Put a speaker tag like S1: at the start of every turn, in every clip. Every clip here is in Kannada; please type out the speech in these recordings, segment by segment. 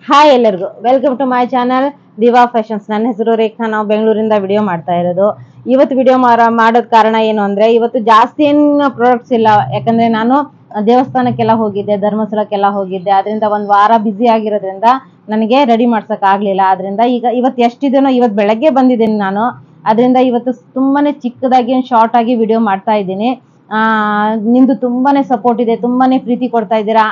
S1: ಹಾಯ್ ಎಲ್ಲರಿಗೂ welcome to my channel Diva Fashions. ನನ್ನ ಹೆಸರು ರೇಖಾ. ನಾವು ಬೆಂಗಳೂರಿಂದ ವಿಡಿಯೋ ಮಾಡ್ತಾ ಇರೋದು. ಇವತ್ತು ವಿಡಿಯೋ ಮಾಡೋದ್ ಕಾರಣ ಏನು ಅಂದ್ರೆ, ಇವತ್ತು ಜಾಸ್ತಿ ಏನು ಪ್ರಾಡಕ್ಟ್ಸ್ ಇಲ್ಲ. ಯಾಕಂದ್ರೆ ನಾನು ದೇವಸ್ಥಾನಕ್ಕೆಲ್ಲ ಹೋಗಿದ್ದೆ, ಧರ್ಮಸ್ಥಳಕ್ಕೆಲ್ಲ ಹೋಗಿದ್ದೆ. ಅದರಿಂದ ಒಂದು ವಾರ ಬ್ಯುಸಿ ಆಗಿರೋದ್ರಿಂದ ನನಗೆ ರೆಡಿ ಮಾಡ್ಸಕ್ ಆಗ್ಲಿಲ್ಲ. ಅದರಿಂದ ಇವತ್ತು ಎಷ್ಟಿದೆನೋ ಇವತ್ತು ಬೆಳಗ್ಗೆ ಬಂದಿದ್ದೀನಿ ನಾನು. ಅದರಿಂದ ಇವತ್ತು ತುಂಬಾನೇ ಚಿಕ್ಕದಾಗಿ ಶಾರ್ಟ್ ಆಗಿ ವಿಡಿಯೋ ಮಾಡ್ತಾ ಇದ್ದೀನಿ. ನಿಮ್ದು ತುಂಬಾನೇ ಸಪೋರ್ಟ್ ಇದೆ, ತುಂಬಾನೇ ಪ್ರೀತಿ ಕೊಡ್ತಾ ಇದ್ದೀರಾ.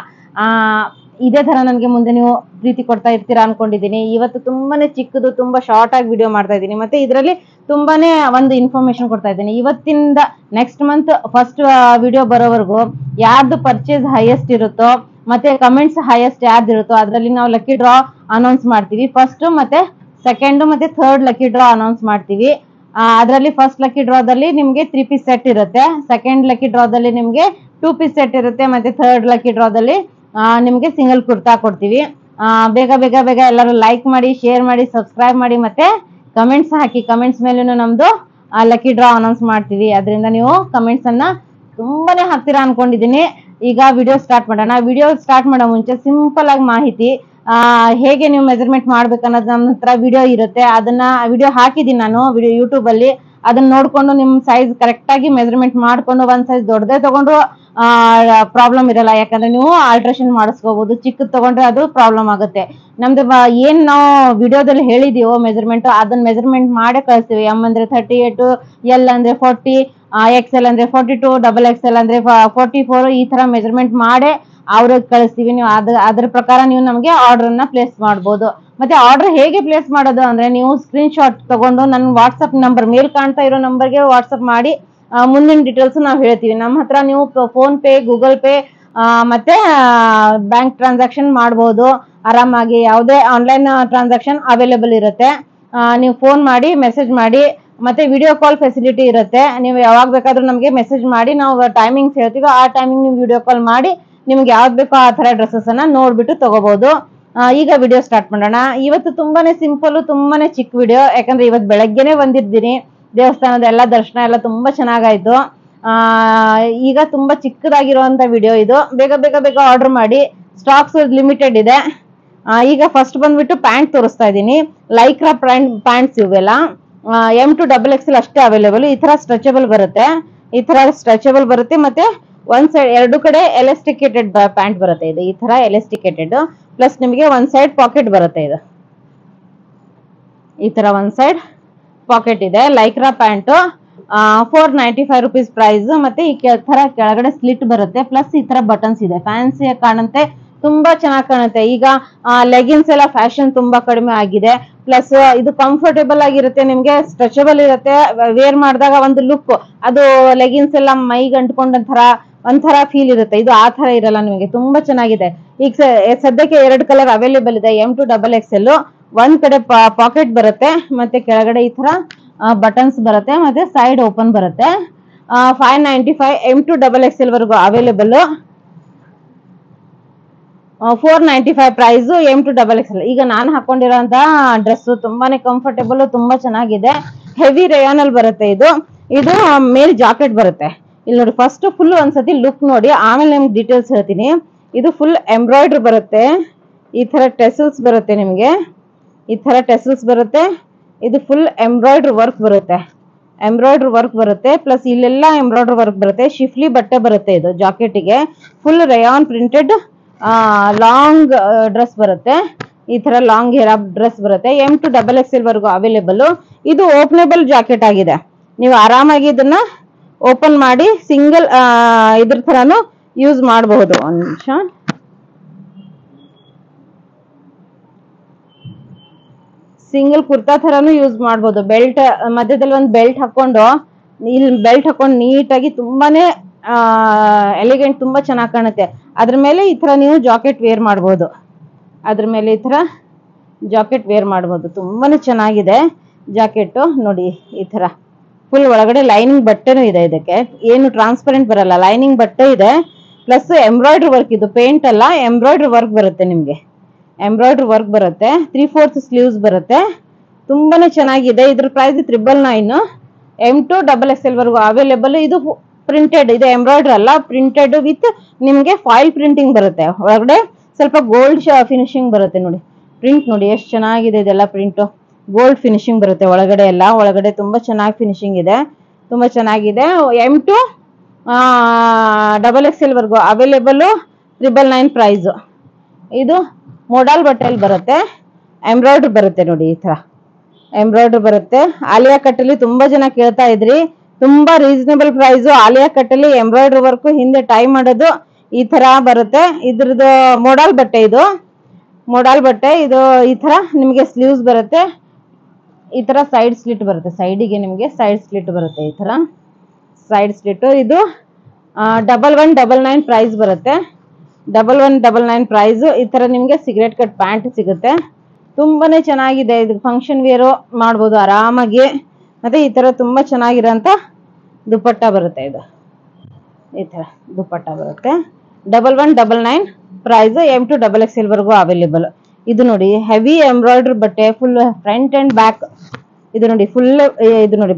S1: ಇದೇ ತರ ನನಗೆ ಮುಂದೆ ನೀವು ಪ್ರೀತಿ ಕೊಡ್ತಾ ಇರ್ತೀರಾ ಅನ್ಕೊಂಡಿದ್ದೀನಿ. ಇವತ್ತು ತುಂಬಾನೇ ಚಿಕ್ಕದು, ತುಂಬಾ ಶಾರ್ಟ್ ಆಗಿ ವಿಡಿಯೋ ಮಾಡ್ತಾ ಇದ್ದೀನಿ. ಮತ್ತೆ ಇದರಲ್ಲಿ ತುಂಬಾನೇ ಒಂದು ಇನ್ಫಾರ್ಮೇಶನ್ ಕೊಡ್ತಾ ಇದ್ದೀನಿ. ಇವತ್ತಿಂದ ನೆಕ್ಸ್ಟ್ ಮಂತ್ ಫಸ್ಟ್ ವಿಡಿಯೋ ಬರೋವರೆಗೂ ಯಾರ್ದು ಪರ್ಚೇಸ್ ಹೈಯೆಸ್ಟ್ ಇರುತ್ತೋ ಮತ್ತೆ ಕಮೆಂಟ್ಸ್ ಹೈಯೆಸ್ಟ್ ಯಾರ್ದು ಇರುತ್ತೋ ಅದರಲ್ಲಿ ನಾವು ಲಕ್ಕಿ ಡ್ರಾ ಅನೌನ್ಸ್ ಮಾಡ್ತೀವಿ. ಫಸ್ಟ್ ಮತ್ತೆ ಸೆಕೆಂಡ್ ಮತ್ತೆ ಥರ್ಡ್ ಲಕ್ಕಿ ಡ್ರಾ ಅನೌನ್ಸ್ ಮಾಡ್ತೀವಿ. ಅದರಲ್ಲಿ ಫಸ್ಟ್ ಲಕ್ಕಿ ಡ್ರಾದಲ್ಲಿ ನಿಮ್ಗೆ 3 ಪೀಸ್ ಸೆಟ್ ಇರುತ್ತೆ, ಸೆಕೆಂಡ್ ಲಕ್ಕಿ ಡ್ರಾದಲ್ಲಿ ನಿಮ್ಗೆ 2 ಪೀಸ್ ಸೆಟ್ ಇರುತ್ತೆ, ಮತ್ತೆ ಥರ್ಡ್ ಲಕ್ಕಿ ಡ್ರಾದಲ್ಲಿ ನಿಮ್ಗೆ ಸಿಂಗಲ್ ಕುರ್ತಾ ಕೊಡ್ತೀವಿ. ಬೇಗ ಬೇಗ ಬೇಗ ಎಲ್ಲರೂ ಲೈಕ್ ಮಾಡಿ, ಶೇರ್ ಮಾಡಿ, ಸಬ್ಸ್ಕ್ರೈಬ್ ಮಾಡಿ, ಮತ್ತೆ ಕಮೆಂಟ್ಸ್ ಹಾಕಿ. ಕಮೆಂಟ್ಸ್ ಮೇಲೂ ನಮ್ದು ಲಕ್ಕಿ ಡ್ರಾ ಅನೌನ್ಸ್ ಮಾಡ್ತೀವಿ. ಅದರಿಂದ ನೀವು ಕಮೆಂಟ್ಸ್ ಅನ್ನ ತುಂಬಾನೇ ಹಾಕ್ತೀರಾ ಅನ್ಕೊಂಡಿದೀನಿ. ಈಗ ವಿಡಿಯೋ ಸ್ಟಾರ್ಟ್ ಮಾಡೋಣ. ವಿಡಿಯೋ ಸ್ಟಾರ್ಟ್ ಮಾಡೋ ಮುಂಚೆ ಸಿಂಪಲ್ ಆಗಿ ಮಾಹಿತಿ, ಹೇಗೆ ನೀವು ಮೆಜರ್ಮೆಂಟ್ ಮಾಡ್ಬೇಕನ್ನೋದು ನಮ್ಮ ಹತ್ರ ವಿಡಿಯೋ ಇರುತ್ತೆ. ಅದನ್ನ ವಿಡಿಯೋ ಹಾಕಿದೀನಿ ನಾನು ಯೂಟ್ಯೂಬ್ ಅಲ್ಲಿ. ಅದನ್ನ ನೋಡ್ಕೊಂಡು ನಿಮ್ ಸೈಜ್ ಕರೆಕ್ಟ್ ಆಗಿ ಮೆಜರ್ಮೆಂಟ್ ಮಾಡ್ಕೊಂಡು, ಒಂದ್ ಸೈಜ್ ದೊಡ್ಡದೇ ತಗೊಂಡ್ರು ಪ್ರಾಬ್ಲಮ್ ಇರಲ್ಲ. ಯಾಕಂದ್ರೆ ನೀವು ಆಲ್ಟ್ರೇಷನ್ ಮಾಡಿಸ್ಕೋಬಹುದು. ಚಿಕ್ಕದ್ ತಗೊಂಡ್ರೆ ಅದು ಪ್ರಾಬ್ಲಮ್ ಆಗುತ್ತೆ. ನಮ್ದು ಏನ್ ನಾವು ವಿಡಿಯೋದಲ್ಲಿ ಹೇಳಿದೀವೋ ಮೆಜರ್ಮೆಂಟ್, ಅದನ್ನ ಮೆಜರ್ಮೆಂಟ್ ಮಾಡೇ ಕಳಿಸ್ತೀವಿ. ಎಂ ಅಂದ್ರೆ 38, ಎಲ್ ಅಂದ್ರೆ 40, XL ಅಂದ್ರೆ 42, XXL ಅಂದ್ರೆ 44, ಈ ತರ ಮೆಜರ್ಮೆಂಟ್ ಮಾಡೇ ಅವ್ರಿಗೆ ಕಳಿಸ್ತೀವಿ. ನೀವು ಅದ್ರ ಪ್ರಕಾರ ನೀವು ನಮಗೆ ಆರ್ಡರ್ ಅನ್ನ ಪ್ಲೇಸ್ ಮಾಡ್ಬೋದು. ಮತ್ತೆ ಆರ್ಡರ್ ಹೇಗೆ ಪ್ಲೇಸ್ ಮಾಡೋದು ಅಂದ್ರೆ, ನೀವು ಸ್ಕ್ರೀನ್ ಶಾಟ್ ತಗೊಂಡು ನನ್ನ ವಾಟ್ಸ್ಆಪ್ ನಂಬರ್, ಮೇಲ್ ಕಾಣ್ತಾ ಇರೋ ನಂಬರ್ಗೆ ವಾಟ್ಸ್ಆಪ್ ಮಾಡಿ ಮುಂದಿನ ಡೀಟೇಲ್ಸ್ ನಾವು ಹೇಳ್ತೀವಿ. ನಮ್ಮ ಹತ್ರ ನೀವು ಫೋನ್ ಪೇ, ಗೂಗಲ್ ಪೇ ಮತ್ತೆ ಬ್ಯಾಂಕ್ ಟ್ರಾನ್ಸಾಕ್ಷನ್ ಮಾಡಬಹುದು ಆರಾಮಾಗಿ. ಯಾವುದೇ ಆನ್ಲೈನ್ ಟ್ರಾನ್ಸಾಕ್ಷನ್ ಅವೈಲೇಬಲ್ ಇರುತ್ತೆ. ನೀವು ಫೋನ್ ಮಾಡಿ, ಮೆಸೇಜ್ ಮಾಡಿ, ಮತ್ತೆ ವಿಡಿಯೋ ಕಾಲ್ ಫೆಸಿಲಿಟಿ ಇರುತ್ತೆ. ನೀವು ಯಾವಾಗ ಬೇಕಾದ್ರೂ ನಮಗೆ ಮೆಸೇಜ್ ಮಾಡಿ, ನಾವು ಟೈಮಿಂಗ್ಸ್ ಹೇಳ್ತೀವಿ. ಆ ಟೈಮಿಂಗ್ ನೀವು ವಿಡಿಯೋ ಕಾಲ್ ಮಾಡಿ ನಿಮ್ಗೆ ಯಾವ್ದು ಬೇಕೋ ಆ ತರ ಡ್ರೆಸ್ಸಸ್ ಅನ್ನ ನೋಡ್ಬಿಟ್ಟು ತಗೋಬಹುದು. ಈಗ ವಿಡಿಯೋ ಸ್ಟಾರ್ಟ್ ಮಾಡೋಣ. ಇವತ್ತು ತುಂಬಾನೇ ಸಿಂಪಲ್, ತುಂಬಾನೇ ಚಿಕ್ಕ ವಿಡಿಯೋ. ಯಾಕಂದ್ರೆ ಇವತ್ತು ಬೆಳಗ್ಗೆನೆ ಬಂದಿದ್ದೀನಿ. ದೇವಸ್ಥಾನದ ಎಲ್ಲ ದರ್ಶನ ಎಲ್ಲ ತುಂಬಾ ಚೆನ್ನಾಗಾಯ್ತು. ಈಗ ತುಂಬಾ ಚಿಕ್ಕದಾಗಿರುವಂತ ವಿಡಿಯೋ ಇದು. ಬೇಗ ಬೇಗ ಬೇಗ ಆರ್ಡರ್ ಮಾಡಿ, ಸ್ಟಾಕ್ಸ್ ಲಿಮಿಟೆಡ್ ಇದೆ. ಈಗ ಫಸ್ಟ್ ಬಂದ್ಬಿಟ್ಟು ಪ್ಯಾಂಟ್ ತೋರಿಸ್ತಾ ಇದ್ದೀನಿ. ಲೈಕ್ರಾ ಪ್ಯಾಂಟ್ಸ್ ಇವೆಲ್ಲ M to XXL ಅಷ್ಟೇ ಅವೈಲೇಬಲ್. ಈ ತರ ಸ್ಟ್ರೆಚಬಲ್ ಬರುತ್ತೆ, ಈ ತರ ಸ್ಟ್ರೆಚಬಲ್ ಬರುತ್ತೆ. ಮತ್ತೆ ಒಂದ್ ಸೈಡ್ ಎರಡು ಕಡೆ ಎಲಾಸ್ಟಿಕೇಟೆಡ್ ಪ್ಯಾಂಟ್ ಬರುತ್ತೆ. ಇದು ಈ ತರ ಎಲಾಸ್ಟಿಕೇಟೆಡ್, ಪ್ಲಸ್ ನಿಮಗೆ ಒಂದ್ ಸೈಡ್ ಪಾಕೆಟ್ ಬರುತ್ತೆ. ಇದು ಈ ತರ ಒಂದ್ ಸೈಡ್ ಪಾಕೆಟ್ ಇದೆ. Lycra pant 495 rupees price. ಮತ್ತೆ ಈ ತರ ಕೆಳಗಡೆ ಸ್ಲಿಟ್ ಬರುತ್ತೆ, ಪ್ಲಸ್ ಈ ತರ ಬಟನ್ಸ್ ಇದೆ. ಫ್ಯಾನ್ಸಿ ಕಾಣುತ್ತೆ, ತುಂಬಾ ಚೆನ್ನಾಗಿ ಕಾಣುತ್ತೆ. ಈಗ ಲೆಗಿನ್ಸ್ ಎಲ್ಲ ಫ್ಯಾಷನ್ ತುಂಬಾ ಕಡಿಮೆ ಆಗಿದೆ. ಪ್ಲಸ್ ಇದು ಕಂಫರ್ಟೇಬಲ್ ಆಗಿರುತ್ತೆ, ನಿಮ್ಗೆ ಸ್ಟ್ರೆಚಬಲ್ ಇರುತ್ತೆ. ವೇರ್ ಮಾಡಿದಾಗ ಒಂದು ಲುಕ್, ಅದು ಲೆಗಿನ್ಸ್ ಎಲ್ಲ ಮೈಗೆ ಅಂಟ್ಕೊಂಡ ಒಂಥರ ಫೀಲ್ ಇರುತ್ತೆ. ಇದು ಆ ತರ ಇರಲ್ಲ, ನಿಮಗೆ ತುಂಬಾ ಚೆನ್ನಾಗಿದೆ. ಈಗ ಸದ್ಯಕ್ಕೆ 2 ಕಲರ್ ಅವೈಲೇಬಲ್ ಇದೆ, M to XXL. ಒಂದ್ ಕಡೆ ಪಾಕೆಟ್ ಬರುತ್ತೆ, ಮತ್ತೆ ಕೆಳಗಡೆ ಈ ತರ ಬಟನ್ಸ್ ಬರುತ್ತೆ, ಮತ್ತೆ ಸೈಡ್ ಓಪನ್ ಬರುತ್ತೆ. 595 M to XXL ವರೆಗೂ available. 495 price M to XXL. ಈಗ ನಾನು ಹಾಕೊಂಡಿರೋಂತ ಡ್ರೆಸ್ ತುಂಬಾನೇ ಕಂಫರ್ಟೇಬಲ್, ತುಂಬಾ ಚೆನ್ನಾಗಿದೆ. ಹೆವಿ ರೇಯಾನ್ ಅಲ್ಲಿ ಬರುತ್ತೆ. ಇದು ಮೇಲ್ ಜಾಕೆಟ್ ಬರುತ್ತೆ. ಇಲ್ಲಿ ನೋಡಿ, ಫಸ್ಟ್ ಫುಲ್ ಒಂದ್ಸತಿ ಲುಕ್ ನೋಡಿ, ಆಮೇಲೆ ನಿಮ್ಗೆ ಡೀಟೇಲ್ಸ್ ಹೇಳ್ತೀನಿ. ಇದು ಫುಲ್ ಎಂಬ್ರಾಯ್ಡ್ರಿ ಬರುತ್ತೆ. ಈ ತರ ಟೆಸಲ್ಸ್ ಬರುತ್ತೆ ನಿಮ್ಗೆ, ಈ ತರ ಟೆಸಲ್ಸ್ ಬರುತ್ತೆ. ಇದು ಫುಲ್ ಎಂಬ್ರಾಯ್ಡ್ರಿ ವರ್ಕ್ ಬರುತ್ತೆ, ಎಂಬ್ರಾಯ್ಡ್ರಿ ವರ್ಕ್ ಬರುತ್ತೆ. ಪ್ಲಸ್ ಇಲ್ಲೆಲ್ಲ ಎಂಬ್ರಾಯ್ಡ್ರಿ ವರ್ಕ್ ಬರುತ್ತೆ. ಶಿಫ್ಲಿ ಬಟ್ಟೆ ಬರುತ್ತೆ. ಇದು ಜಾಕೆಟಿಗೆ full rayon printed long dress ಬರುತ್ತೆ. ಈ ತರ ಲಾಂಗ್ ಹೇರ್ ಡ್ರೆಸ್ ಬರುತ್ತೆ. M to XXL ವರೆಗೂ ಅವೈಲೇಬಲ್. ಇದು ಓಪನೇಬಲ್ ಜಾಕೆಟ್ ಆಗಿದೆ. ನೀವು ಆರಾಮಾಗಿ ಇದನ್ನ ಓಪನ್ ಮಾಡಿ ಸಿಂಗಲ್ ಇದ್ರ ತರಾನು ಯೂಸ್ ಮಾಡಬಹುದು. ಒಂದ್ ನಿಮಿಷ. ಸಿಂಗಲ್ ಕುರ್ತಾ ತರಾನು ಯೂಸ್ ಮಾಡಬಹುದು. ಬೆಲ್ಟ್ ಮಧ್ಯದಲ್ಲಿ ಒಂದು ಬೆಲ್ಟ್ ಹಾಕೊಂಡು, ಇಲ್ಲಿ ಬೆಲ್ಟ್ ಹಾಕೊಂಡು ನೀಟಾಗಿ ತುಂಬಾನೇ ಎಲಿಗೆಂಟ್, ತುಂಬಾ ಚೆನ್ನಾಗಿ ಕಾಣುತ್ತೆ. ಅದ್ರ ಮೇಲೆ ಈ ತರ ನೀವು ಜಾಕೆಟ್ ವೇರ್ ಮಾಡಬಹುದು. ಅದ್ರ ಮೇಲೆ ಈ ತರ ಜಾಕೆಟ್ ವೇರ್ ಮಾಡಬಹುದು. ತುಂಬಾನೇ ಚೆನ್ನಾಗಿದೆ ಜಾಕೆಟ್. ನೋಡಿ, ಈ ತರ ಫುಲ್ ಒಳಗಡೆ ಲೈನಿಂಗ್ ಬಟ್ಟೆನೂ ಇದೆ. ಇದಕ್ಕೆ ಏನು ಟ್ರಾನ್ಸ್ಪರೆಂಟ್ ಬರಲ್ಲ, ಲೈನಿಂಗ್ ಬಟ್ಟೆ ಇದೆ. ಪ್ಲಸ್ ಎಂಬ್ರಾಯ್ಡ್ರಿ ವರ್ಕ್, ಇದು ಪೇಂಟ್ ಅಲ್ಲ, ಎಂಬ್ರಾಯ್ಡ್ರಿ ವರ್ಕ್ ಬರುತ್ತೆ. ನಿಮ್ಗೆ ಎಂಬ್ರಾಯ್ಡ್ರಿ ವರ್ಕ್ ಬರುತ್ತೆ. 3/4 ಸ್ಲೀವ್ಸ್ ಬರುತ್ತೆ. ತುಂಬಾನೇ ಚೆನ್ನಾಗಿದೆ. ಇದ್ರ ಪ್ರೈಸ್ 999. M to XXL ವರೆಗೂ ಅವೈಲೇಬಲ್. ಇದು ಪ್ರಿಂಟೆಡ್, ಇದು ಎಂಬ್ರಾಯ್ಡ್ರಿ ಅಲ್ಲ, ಪ್ರಿಂಟೆಡ್ ವಿತ್ ನಿಮ್ಗೆ ಫಾಯಿಲ್ ಪ್ರಿಂಟಿಂಗ್ ಬರುತ್ತೆ. ಒಳಗಡೆ ಸ್ವಲ್ಪ ಗೋಲ್ಡ್ ಫಿನಿಶಿಂಗ್ ಬರುತ್ತೆ. ನೋಡಿ, ಪ್ರಿಂಟ್ ನೋಡಿ ಎಷ್ಟು ಚೆನ್ನಾಗಿದೆ ಇದೆಲ್ಲ ಪ್ರಿಂಟು. ಗೋಲ್ಡ್ ಫಿನಿಶಿಂಗ್ ಬರುತ್ತೆ ಒಳಗಡೆ ಎಲ್ಲ. ಒಳಗಡೆ ತುಂಬಾ ಚೆನ್ನಾಗಿ ಫಿನಿಶಿಂಗ್ ಇದೆ, ತುಂಬಾ ಚೆನ್ನಾಗಿದೆ. M to XXL ವರ್ಗು ಅವೈಲೇಬಲ್. 999 ಪ್ರೈಸ್. ಇದು ಮೋಡಲ್ ಬಟ್ಟೆಯಲ್ಲಿ ಬರುತ್ತೆ, ಎಂಬ್ರಾಯ್ಡ್ರಿ ಬರುತ್ತೆ ನೋಡಿ, ಈ ತರ ಎಂಬ್ರಾಯ್ಡ್ರಿ ಬರುತ್ತೆ. ಆಲಿಯಾ ಕಟ್ ಅಲ್ಲಿ ತುಂಬಾ ಜನ ಕೇಳ್ತಾ ಇದ್ರಿ, ತುಂಬಾ ರೀಸನೇಬಲ್ ಪ್ರೈಸ್. ಆಲಿಯಾ ಕಟ್ ಅಲ್ಲಿ ಎಂಬ್ರಾಯ್ಡ್ರಿ ವರ್ಕ್ ಹಿಂದೆ ಟೈ ಮಾಡೋದು ಈ ತರ ಬರುತ್ತೆ. ಇದ್ರದ್ದು ಮೋಡಲ್ ಬಟ್ಟೆ, ಇದು ಮೋಡಲ್ ಬಟ್ಟೆ. ಇದು ಈ ತರ ನಿಮ್ಗೆ ಸ್ಲೀವ್ಸ್ ಬರುತ್ತೆ, ಈ ತರ ಸೈಡ್ ಸ್ಲಿಟ್ ಬರುತ್ತೆ, ಸೈಡಿಗೆ ನಿಮ್ಗೆ ಸೈಡ್ ಸ್ಲಿಟ್ ಬರುತ್ತೆ, ಈ ತರ ಸೈಡ್ ಸ್ಲಿಟ್. ಇದು 1199 ಪ್ರೈಸ್ ಬರುತ್ತೆ, 1199 ಪ್ರೈಸ್. ಈ ತರ ನಿಮ್ಗೆ ಸಿಗರೇಟ್ ಕಟ್ ಪ್ಯಾಂಟ್ ಸಿಗುತ್ತೆ, ತುಂಬಾನೇ ಚೆನ್ನಾಗಿದೆ. ಇದು ಫಂಕ್ಷನ್ ವೇರು ಮಾಡ್ಬೋದು ಆರಾಮಾಗಿ. ಮತ್ತೆ ಈ ತರ ತುಂಬಾ ಚೆನ್ನಾಗಿರೋಂಥ ದುಪ್ಪಟ್ಟ ಬರುತ್ತೆ. ಇದು ಈ ತರ ದುಪ್ಪಟ್ಟ ಬರುತ್ತೆ, 1199 ಪ್ರೈಸ್. M to XXL ವರ್ಗು ಅವೈಲೇಬಲ್. ಇದು ನೋಡಿ ಹೆವಿ ಎಂಬ್ರಾಯ್ಡ್ರಿ ಬಟ್ಟೆ, ಫುಲ್ ಫ್ರಂಟ್ ಅಂಡ್ ಬ್ಯಾಕ್. ಇದು ನೋಡಿ ಫುಲ್, ಇದು ನೋಡಿ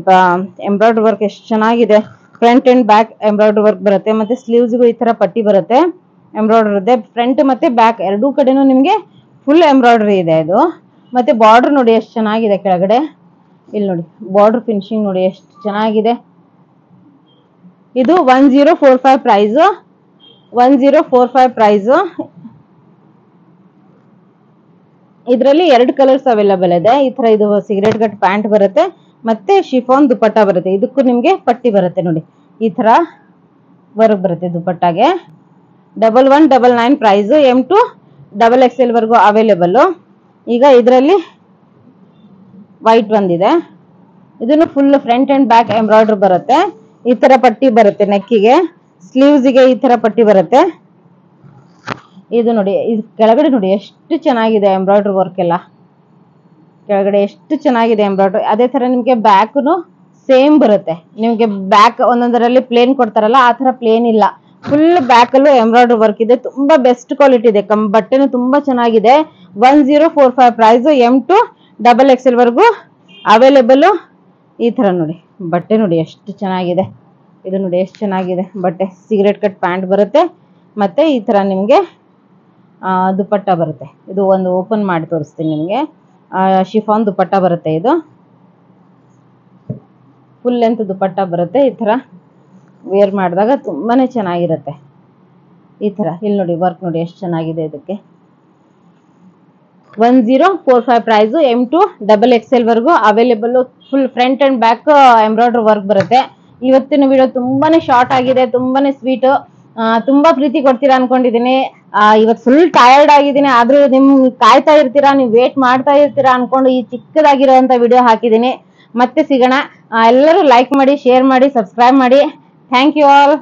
S1: ಎಂಬ್ರಾಯ್ಡ್ರಿ ವರ್ಕ್ ಎಷ್ಟು ಚೆನ್ನಾಗಿದೆ. Front and back embroidery work ಬರುತ್ತೆ. ಮತ್ತೆ ಸ್ಲೀವ್ಸ್ಗೂ ಈ ತರ ಪಟ್ಟಿ ಬರುತ್ತೆ, ಎಂಬ್ರಾಯ್ಡ್ರಿ ಇದೆ. ಫ್ರಂಟ್ ಮತ್ತೆ ಬ್ಯಾಕ್ ಎರಡೂ ಕಡೆನೂ ನಿಮ್ಗೆ ಫುಲ್ ಎಂಬ್ರಾಯ್ಡ್ರಿ ಇದೆ ಇದು. ಮತ್ತೆ ಬಾರ್ಡರ್ ನೋಡಿ ಎಷ್ಟು ಚೆನ್ನಾಗಿದೆ ಕೆಳಗಡೆ. ಇಲ್ಲಿ ನೋಡಿ ಬಾರ್ಡರ್ ಫಿನಿಶಿಂಗ್ ನೋಡಿ ಎಷ್ಟು ಚೆನ್ನಾಗಿದೆ. ಇದು 1045 ಪ್ರೈಸ್, 1045 ಪ್ರೈಸ್. ಇದರಲ್ಲಿ 2 ಕಲರ್ಸ್ ಅವೈಲೇಬಲ್ ಇದೆ. ಈ ತರ ಇದು ಸಿಗರೇಟ್ ಕಟ್ ಪ್ಯಾಂಟ್ ಬರುತ್ತೆ, ಮತ್ತೆ ಶಿಫಾನ್ ದುಪ್ಪಟ್ಟ ಬರುತ್ತೆ. ಇದಕ್ಕೂ ನಿಮ್ಗೆ ಪಟ್ಟಿ ಬರುತ್ತೆ ನೋಡಿ, ಈ ತರ ವರ್ಕ್ ಬರುತ್ತೆ ದುಪ್ಪಟ್ಟಾಗೆ. 1199 ಪ್ರೈಸ್. M to XXL ವರ್ಗು ಅವೈಲೇಬಲ್. ಈಗ ಇದರಲ್ಲಿ ವೈಟ್ ಬಂದಿದೆ. ಇದನ್ನು full front and back embroidery ಬರುತ್ತೆ. ಈ ತರ ಪಟ್ಟಿ ಬರುತ್ತೆ ನೆಕ್ಕಿಗೆ, ಸ್ಲೀವ್ಸ್ಗೆ ಈ ತರ ಪಟ್ಟಿ ಬರುತ್ತೆ. ಇದು ನೋಡಿ, ಇದು ಕೆಳಗಡೆ ನೋಡಿ ಎಷ್ಟು ಚೆನ್ನಾಗಿದೆ ಎಂಬ್ರಾಯ್ಡ್ರಿ ವರ್ಕ್ ಎಲ್ಲ. ಕೆಳಗಡೆ ಎಷ್ಟು ಚೆನ್ನಾಗಿದೆ ಎಂಬ್ರಾಯ್ಡ್ರಿ. ಅದೇ ತರ ನಿಮ್ಗೆ ಬ್ಯಾಕ್ನು ಸೇಮ್ ಬರುತ್ತೆ. ನಿಮ್ಗೆ ಬ್ಯಾಕ್ ಒಂದೊಂದರಲ್ಲಿ ಪ್ಲೇನ್ ಕೊಡ್ತಾರಲ್ಲ, ಆ ತರ ಪ್ಲೇನ್ ಇಲ್ಲ, ಫುಲ್ ಬ್ಯಾಕ್ ಅಲ್ಲೂ ಎಂಬ್ರಾಯ್ಡ್ರಿ ವರ್ಕ್ ಇದೆ. ತುಂಬಾ ಬೆಸ್ಟ್ ಕ್ವಾಲಿಟಿ ಇದೆ, ಬಟ್ಟೆನು ತುಂಬಾ ಚೆನ್ನಾಗಿದೆ. 1045 ಪ್ರೈಸ್. M to XXL ವರ್ಗು ಅವೈಲೇಬಲ್. ಈ ತರ ನೋಡಿ ಬಟ್ಟೆ ನೋಡಿ ಎಷ್ಟು ಚೆನ್ನಾಗಿದೆ. ಇದು ನೋಡಿ ಎಷ್ಟು ಚೆನ್ನಾಗಿದೆ ಬಟ್ಟೆ. ಸಿಗರೇಟ್ ಕಟ್ ಪ್ಯಾಂಟ್ ಬರುತ್ತೆ, ಮತ್ತೆ ಈ ತರ ನಿಮ್ಗೆ ದುಪ್ಪಟ್ಟ ಬರುತ್ತೆ. ಇದು ಒಂದು ಓಪನ್ ಮಾಡಿ ತೋರಿಸ್ತೀನಿ ನಿಮ್ಗೆ. ಶಿಫಾನ್ ದುಪ್ಪಟ್ಟ ಬರುತ್ತೆ. ಇದು ಫುಲ್ ಲೆಂತ್ ದುಪ್ಪಟ್ಟ ಬರುತ್ತೆ. ಈ ತರ ವೇರ್ ಮಾಡಿದಾಗ ತುಂಬಾನೇ ಚೆನ್ನಾಗಿರುತ್ತೆ. ಈ ತರ ಇಲ್ಲಿ ನೋಡಿ ವರ್ಕ್ ನೋಡಿ ಎಷ್ಟು ಚೆನ್ನಾಗಿದೆ. ಇದಕ್ಕೆ 1045 ಪ್ರೈಸ್. M to XXL ವರ್ಗು available. Full front and back embroidery work ಬರುತ್ತೆ. ಇವತ್ತಿನ ವಿಡಿಯೋ ತುಂಬಾನೇ ಶಾರ್ಟ್ ಆಗಿದೆ, ತುಂಬಾನೇ ಸ್ವೀಟ್. ತುಂಬಾ ಪ್ರೀತಿ ಕೊಡ್ತೀರಾ ಅನ್ಕೊಂಡಿದೀನಿ. ಇವತ್ತು ಫುಲ್ ಟಯರ್ಡ್ ಆಗಿದ್ದೀನಿ, ಆದ್ರೂ ನಿಮ್ ಕಾಯ್ತಾ ಇರ್ತೀರಾ, ನೀವು ವೇಟ್ ಮಾಡ್ತಾ ಇರ್ತೀರಾ ಅನ್ಕೊಂಡು ಈ ಚಿಕ್ಕದಾಗಿರೋಂಥ ವಿಡಿಯೋ ಹಾಕಿದೀನಿ. ಮತ್ತೆ ಸಿಗೋಣ. ಎಲ್ಲರೂ ಲೈಕ್ ಮಾಡಿ, ಶೇರ್ ಮಾಡಿ, ಸಬ್ಸ್ಕ್ರೈಬ್ ಮಾಡಿ. Thank you all.